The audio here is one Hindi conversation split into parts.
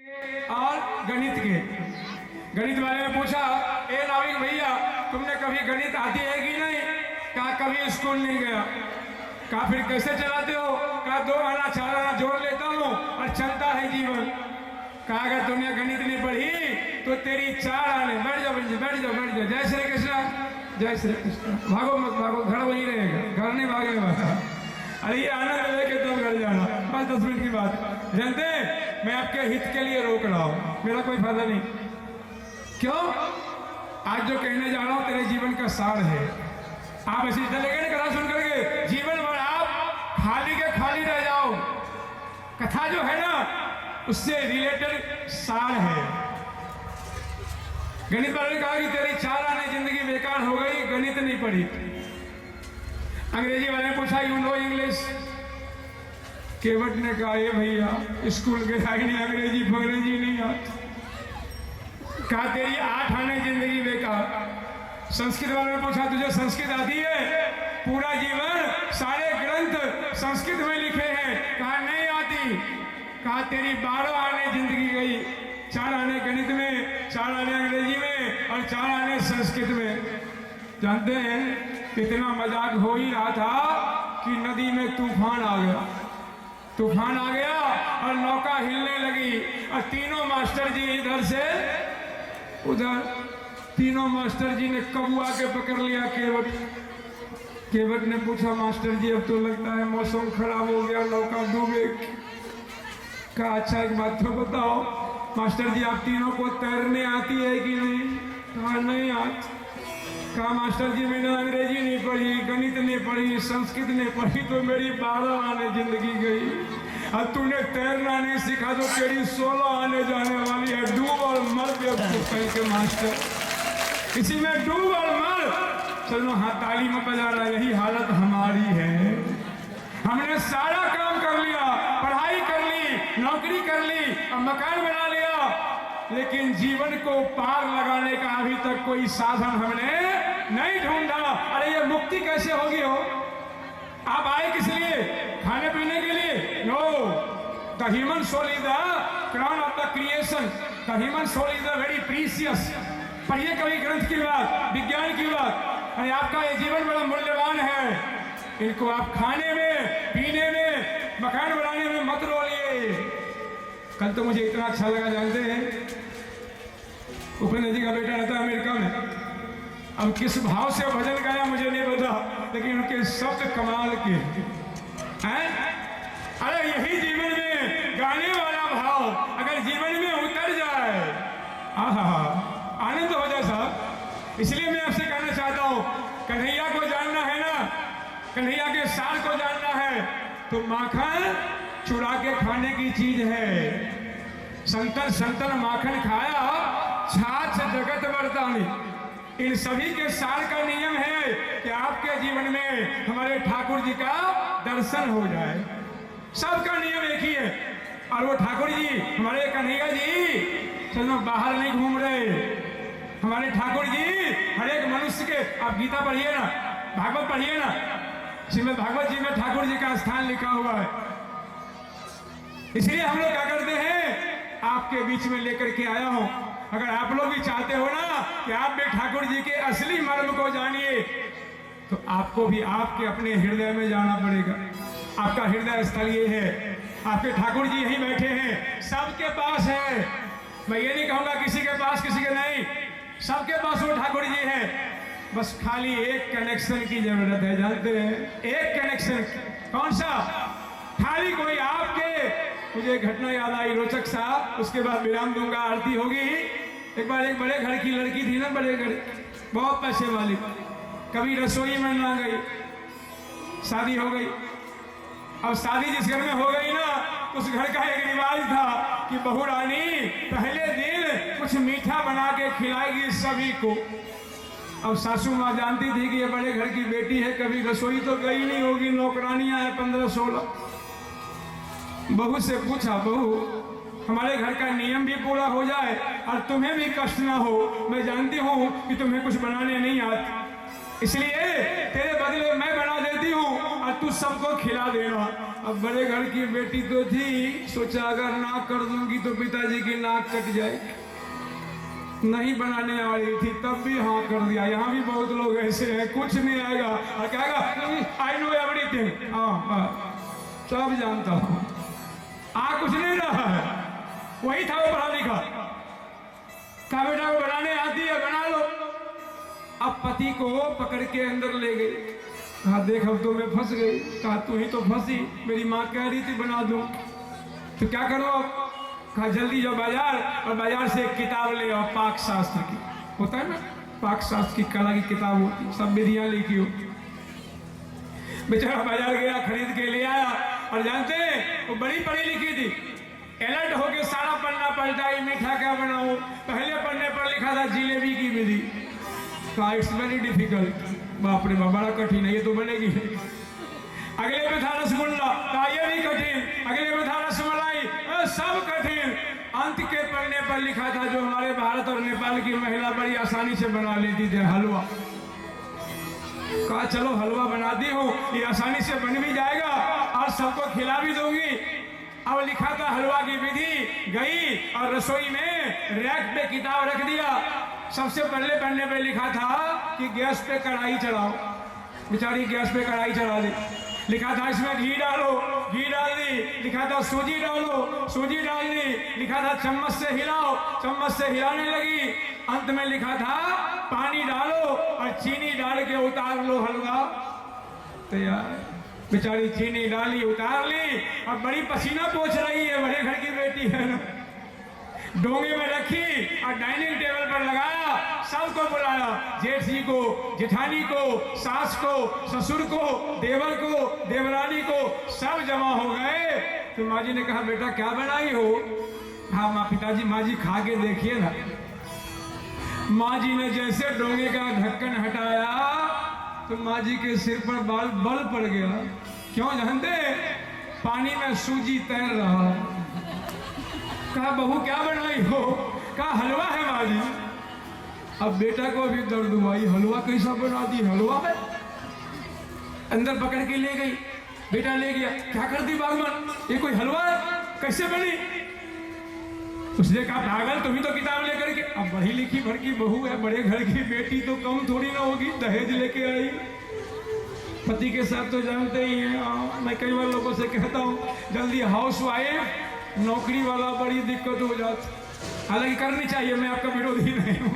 और गणित के। गणित वाले ने पूछा, ए नाविक भैया, तुमने कभी गणित आती है कि नहीं? कहा कभी स्कूल नहीं गया। कहा फिर कैसे चलाते हो? कहा 2 आना 4 आना जोड़ लेता हूँ और चलता है जीवन। कहा अगर तुमने गणित नहीं पढ़ी तो तेरी 4 आने। बैठ जाओ बैठ जाओ बैठ जाओ बैठ जाओ। जय श्री कृष्ण जय श्री कृष्ण। भागो मत भागो, घर वहीं रहेगा, घर नहीं भागने वाला। अरे ये आनंद लेके तुम घर जाना, बस 10 मिनट की बात। जानते मैं आपके हित के लिए रोक रहा हूं, मेरा कोई फायदा नहीं। क्यों? आज जो कहने जा रहा हूं तेरे जीवन का सार है। आप ऐसे चलेंगे ना कथा सुन करके, जीवन भर आप खाली के खाली रह जाओ। कथा जो है ना उससे रिलेटेड सार है। गणित वाले ने कहा कि तेरी 4 आने जिंदगी बेकार हो गई, गणित नहीं पढ़ी। अंग्रेजी वाले ने पूछा यू नो इंग्लिश? केवट ने कहा ये भैया स्कूल के आई नहीं, अंग्रेजी फंग्रेजी नहीं आती। कहा तेरी 8 आने जिंदगी बेकार। संस्कृत वाले ने पूछा तुझे संस्कृत आती है? पूरा जीवन सारे ग्रंथ संस्कृत में लिखे हैं। कहा नहीं आती। कहा तेरी 12 आने जिंदगी गई, 4 आने गणित में, 4 आने अंग्रेजी में और 4 आने संस्कृत में। जानते हैं कितना मजाक हो ही रहा था कि नदी में तूफान आ गया। तूफान आ गया और नौका हिलने लगी और तीनों मास्टर जी इधर से उधर। तीनों मास्टर जी ने कबूआ के पकड़ लिया केवट। केवट ने पूछा मास्टर जी अब तो लगता है मौसम खराब हो गया, नौका डूबेगी। कहा अच्छा एक बात तो बताओ मास्टर जी, आप तीनों को तैरने आती है कि नहीं? कहा नहीं आती। कहा मास्टर जी मैंने अंग्रेजी नहीं पढ़ी, गणित नहीं पढ़ी, संस्कृत नहीं पढ़ी, तो मेरी 12 आने जिंदगी गई। अब तूने तैरना नहीं सीखा तो तेरी 16 आने जाने वाली है। डूब और मर कहीं के मास्टर, इसी में डूब और मर। चलो हाँ ताली में बजा रहा, यही हालत हमारी है। हमने सारा काम कर लिया, पढ़ाई कर ली, नौकरी कर ली और मकान बना लिया, लेकिन जीवन को पार लगाने का अभी तक कोई साधन हमने नहीं ढूंढा। अरे ये मुक्ति कैसे होगी हो? आप आए किस लिए? खाने पीने के लिए? No, the human soul is the crown of the creation. The human soul is the very precious. पढ़िए कभी ग्रंथ की बात, विज्ञान की बात। अरे आपका ये जीवन बड़ा मूल्यवान है, इनको आप खाने में, पीने में, मकान बनाने में मत रोलिए। कल तो मुझे इतना अच्छा लगा, जानते हैं उपेंद्र जी का बेटा रहता है अमेरिका में। अब किस भाव से भजन गाया मुझे नहीं पता, लेकिन उनके शब्द कमाल के हैं। अरे यही जीवन में गाने वाला भाव अगर जीवन में उतर जाए, आनंद हो जाए साहब। इसलिए मैं आपसे कहना चाहता हूं, कन्हैया को जानना है ना, कन्हैया के सार को जानना है तो माखन चुरा के खाने की चीज है। संतन संतन माखन खाया, छाछ जगत वर्तानी। इन सभी के सार का नियम है कि आपके जीवन में हमारे ठाकुर जी का दर्शन हो जाए। सबका नियम एक ही है, और वो ठाकुर जी हमारे कन्हैया जी चलो बाहर नहीं घूम रहे। हमारे ठाकुर जी हर एक मनुष्य के, आप गीता पढ़िए ना, भागवत पढ़िए ना, श्रीमद् भागवत जी में ठाकुर जी का स्थान लिखा हुआ है। इसलिए हम लोग क्या करते हैं, आपके बीच में लेकर के आया हूं। अगर आप लोग भी चाहते हो ना कि आप भी ठाकुर जी के असली मर्म को जानिए, तो आपको भी आपके अपने हृदय में जाना पड़ेगा। आपका हृदय स्थल ये है, आपके ठाकुर जी यहीं बैठे हैं, सबके पास है। मैं ये नहीं कहूंगा किसी के पास किसी के नहीं, सबके पास वो ठाकुर जी है। बस खाली एक कनेक्शन की जरूरत है, जानते हैं? एक कनेक्शन। कौन सा? खाली कोई आपके। मुझे एक घटना याद आई रोचक सा, उसके बाद विराम दूंगा, आरती होगी। एक बार एक बड़े घर की लड़की थी ना, बड़े घर, बहुत पैसे वाली, कभी रसोई में ना गई, शादी हो गई। अब शादी जिस घर में हो गई ना, उस घर का एक रिवाज था कि बहू रानी पहले दिन कुछ मीठा बना के खिलाएगी सभी को। अब सासू माँ जानती थी कि ये बड़े घर की बेटी है, कभी रसोई तो गई नहीं होगी, नौकरानियां हैं 15-16। बहू से पूछा, बहू हमारे घर का नियम भी पूरा हो जाए और तुम्हें भी कष्ट ना हो। मैं जानती हूँ कि तुम्हें कुछ बनाने नहीं आता, इसलिए तेरे बदले मैं बना देती हूँ और और तू सबको खिला देना। अब बड़े घर की बेटी तो थी, सोचा अगर नाक कर दूंगी तो पिताजी की नाक कट जाएगी, नहीं बनाने वाली थी तब भी हाँ कर दिया। यहाँ भी बहुत लोग ऐसे हैं, कुछ नहीं आएगा और कहेगा आई नो एवरीथिंग, हाँ सब जानता हूँ, कुछ नहीं रहा है। वही था वो पढ़ा लिखा, कहा बेटा को बनाने आती है बना लो। अब पति को पकड़ के अंदर ले गई, कहा देख अब तो मैं फंस गई। कहा तू ही तो फंसी, मेरी माँ कह रही थी बना दूं तो क्या करो अब। कहा जल्दी जाओ बाजार और बाजार से एक किताब ले आओ, पाक शास्त्र की, होता है ना पाक शास्त्र की कला की किताब होती, सब विधियां लिखी हो। बेचारा बाजार गया, खरीद के ले आया और जानते हैं वो बड़ी पढ़ी लिखी थी, अलर्ट होके सारा पन्ना पलटाई, मीठा क्या बनाऊं। पहले पन्ने पर लिखा था जिलेबी की विधि, कहा इट्स वेरी डिफिकल्ट, बाप रे बाप बड़ा कठिन है ये तो बनेगी। अगले में था रसगुल्ला, कहा ये भी कठिन। अगले में था रसमलाई, सब कठिन। अंत के पन्ने पर लिखा था जो हमारे भारत और नेपाल की महिला बड़ी आसानी से बना लेती थी, हलवा। कहा चलो हलवा बनाती हूँ, ये आसानी से बन भी जाएगा और सबको खिला भी दूंगी। अब लिखा था हलवा की विधि, गई और रसोई में रैक पे किताब रख दिया। सबसे पहले पन्ने पे लिखा था कि गैस पे कढ़ाई चढ़ाओ, बेचारी गैस पे कढ़ाई चढ़ा दी। लिखा था इसमें घी डालो, घी डाल दी। लिखा था सूजी डालो, सूजी डाल दी। लिखा था चम्मच से हिलाओ, चम्मच से हिलाने लगी। अंत में लिखा था पानी डालो और चीनी डाल के उतार लो हलवा तैयार। बेचारी चीनी डाली, उतार ली, अब बड़ी पसीना पोंछ रही है, बड़े घर की बेटी है ना। डोंगे में रखी और डाइनिंग टेबल पर लगाया, सबको बुलाया, जेठ जी को, जेठानी को, सास को, ससुर को, देवर को, देवरानी को, सब जमा हो गए। तो माँ जी ने कहा बेटा क्या बनाई हो। हाँ माँ, पिताजी माँ जी खा के देखिए ना। माँ जी ने जैसे डोंगे का ढक्कन हटाया तो माँ जी के सिर पर बाल बल पड़ गया। क्यों जानते? पानी में सूजी तैर रहा। कहा बहू क्या बनाई हो। कहा हलवा है माँ जी। अब बेटा को भी दर्द हुआ, हलवा कैसा बना दी, हलवा है। अंदर पकड़ के ले गई, बेटा ले गया, क्या कर दी बागवान, ये कोई हलवा है, कैसे बनी। उसने कहा पागल, तुम्ही तो किताब लेकर के, अब बड़ी लिखी भर की बहू है, बड़े घर की बेटी तो कम थोड़ी ना होगी, दहेज लेके आई। पति के साथ तो जानते ही हैं। मैं कई बार लोगों से कहता हूँ जल्दी हाउस वाइफ नौकरी वाला बड़ी दिक्कत हो जाती। हालांकि करनी चाहिए, मैं आपका विरोधी नहीं हूँ,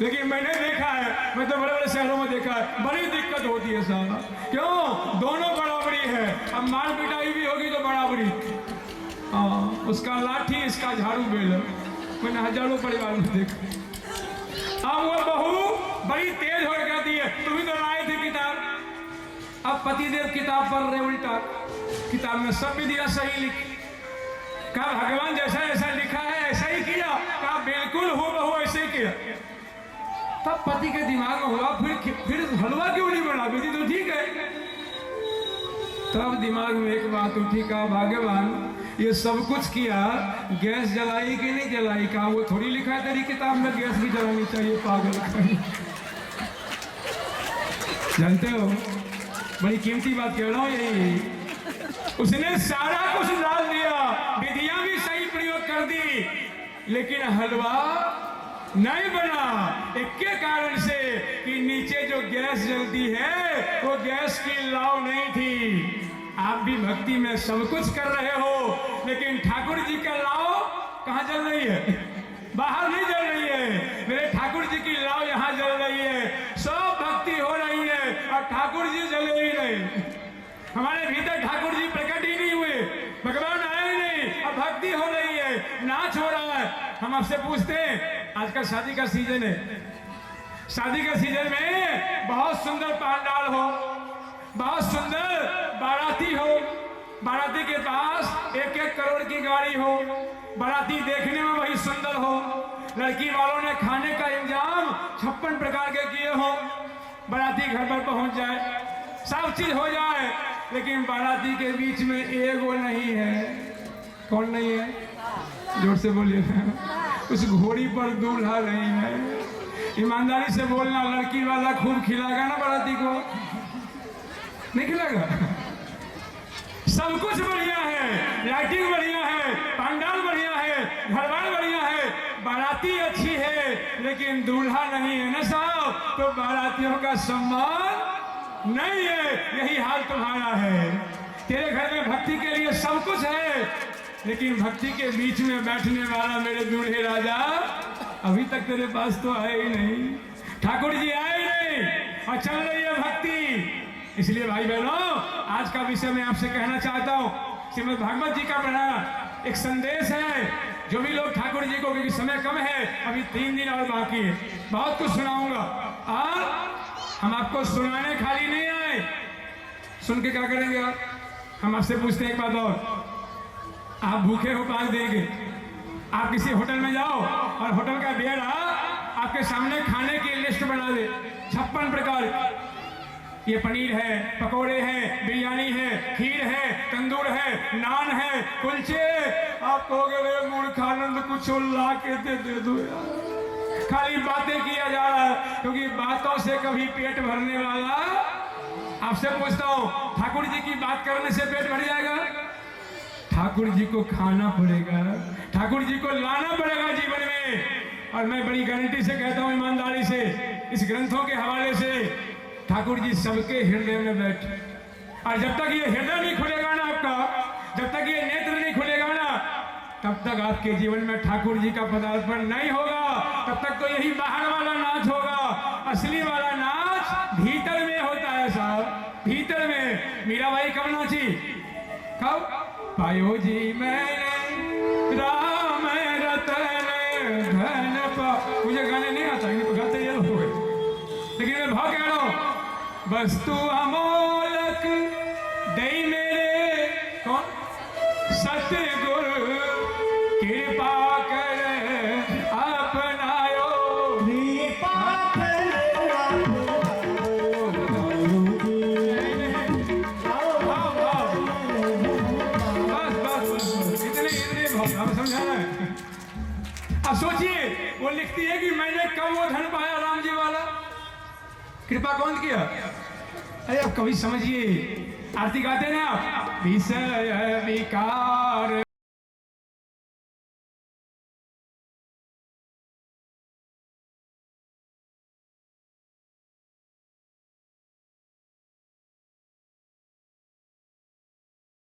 लेकिन मैंने देखा है, मैं तो बड़े बड़े शहरों में देखा है, बड़ी दिक्कत होती है सारा। क्यों? दोनों बराबरी है। अब मार पिटाई भी होगी तो बराबरी। उसका लाठी, इसका झाड़ू बेल। मैंने हजारों परिवार में देखा। अब वो बहू बड़ी तेज हो जाती है, तुम्ही तो लाए थे किताब। अब पतिदेव किताब पढ़ रहे उल्टा, किताब में सब विधियां सही लिखी। कहा भगवान जैसा ऐसा लिखा है ऐसा ही किया। कहा बिल्कुल हो बहू ऐसे किया। तब पति के दिमाग में हुआ फिर हलवा क्यों नहीं बना, विधि तो ठीक है। तब दिमाग में एक बात उठी, कहा भगवान ये सब कुछ किया, गैस जलाई कि नहीं जलाई। कहा वो थोड़ी लिखा है तेरी किताब में गैस भी जलानी चाहिए, पागल। जानते हो बड़ी कीमती बात कह रहा हूं यही। उसने सारा कुछ डाल दिया, विधियां भी सही प्रयोग कर दी, लेकिन हलवा नहीं बना। एक के कारण से कि नीचे जो गैस जलती है वो गैस की लाव नहीं थी। आप भी भक्ति में सब कुछ कर रहे हो, लेकिन ठाकुर जी का लाव कहाँ जल रही है? बाहर नहीं जल रही है। मेरे ठाकुर जी की लाव यहाँ जल रही है। सब भक्ति हो रही है और ठाकुर जी जले ही नहीं। हमारे भीतर ठाकुर जी प्रकट ही नहीं हुए, भगवान आए ही नहीं। अब भक्ति हो रही है, नाच हो रहा है। हम आपसे पूछते हैं, आजकल शादी का सीजन है, शादी के सीजन में बहुत सुंदर पंडाल हो, बहुत सुंदर बाराती हो, बाराती के पास 1-1 करोड़ की गाड़ी हो, बाराती देखने में वही सुंदर हो, लड़की वालों ने खाने का इंतजाम 56 प्रकार के किए हो, बाराती घर पर पहुंच जाए, सब चीज हो जाए, लेकिन बाराती के बीच में एगो नहीं है। कौन नहीं है? जोर से बोलिए। उस घोड़ी पर दूल्हा नहीं है। ईमानदारी से बोलना, लड़की वाला खूब खिलाएगा ना बाराती को। नहीं खिलाएगा? सब कुछ बढ़िया है, लाइटिंग बढ़िया है, पंडाल बढ़िया है, घरबार बढ़िया है, बाराती अच्छी है, लेकिन दूल्हा नहीं है ना साहब, तो बारातियों का सम्मान नहीं है। यही हाल तुम्हारा है। तेरे घर में भक्ति के लिए सब कुछ है, लेकिन भक्ति के बीच में बैठने वाला मेरे दूल्हे राजा अभी तक तेरे पास तो आए ही नहीं। ठाकुर जी आए ही नहीं और चल रही है भक्ति। इसलिए भाई बहनों, आज का विषय मैं आपसे कहना चाहता हूँ, श्रीमद् भागवत जी का बड़ा एक संदेश है। जो भी लोग ठाकुर जी को, क्योंकि समय कम है, अभी 3 दिन और बाकी है, बहुत कुछ सुनाऊंगा और हम आपको सुनाने खाली नहीं आए। सुन के क्या करेंगे आप? हम आपसे पूछते हैं एक बात और, आप भूखे हो 5 दिन के, आप किसी होटल में जाओ और होटल का बेड़ा आपके सामने खाने की लिस्ट बना दे, 56 प्रकार, ये पनीर है, पकोड़े हैं, बिरयानी है, खीर है, तंदूर है, नान है, कुलचे। आप कहोगे रे मूर्खानंद कुछ ला के दे दो यार, खाली बातें किया जा रहा है, क्योंकि बातों से कभी पेट भरने वाला। आपसे पूछता हूँ, ठाकुर जी की बात करने से पेट भर जाएगा? ठाकुर जी को खाना पड़ेगा, ठाकुर जी को लाना पड़ेगा जीवन में। और मैं बड़ी गारंटी से कहता हूँ, ईमानदारी से, इस ग्रंथों के हवाले से, ठाकुर जी सबके हृदय में बैठे। और जब तक ये हृदय नहीं खुलेगा ना आपका, जब तक ये नेत्र नहीं खुलेगा ना, तब तक आपके जीवन में ठाकुर जी का पदार्पण नहीं होगा। तब तक तो यही बाहर वाला नाच होगा। असली वाला नाच भीतर में होता है साहब, भीतर में। मीराबाई कब नाची? कब? पायो जी मैंने राम रतन धन पा। मुझे गाने नहीं आता, गाते ये लोग, लेकिन मैं भाव कह रहा हूं, वस्तु अमोलक दई मेरे कौन सतगुरु कृपा कर अपनायो, कृपा कर बस इतने भाव समझा है। अब सोचिए, वो लिखती है कि मैंने कब वो धन पाया राम जी वाला, कृपा कौन किया? अरे अब कभी समझिए, आरती गाते ना, विषय विकार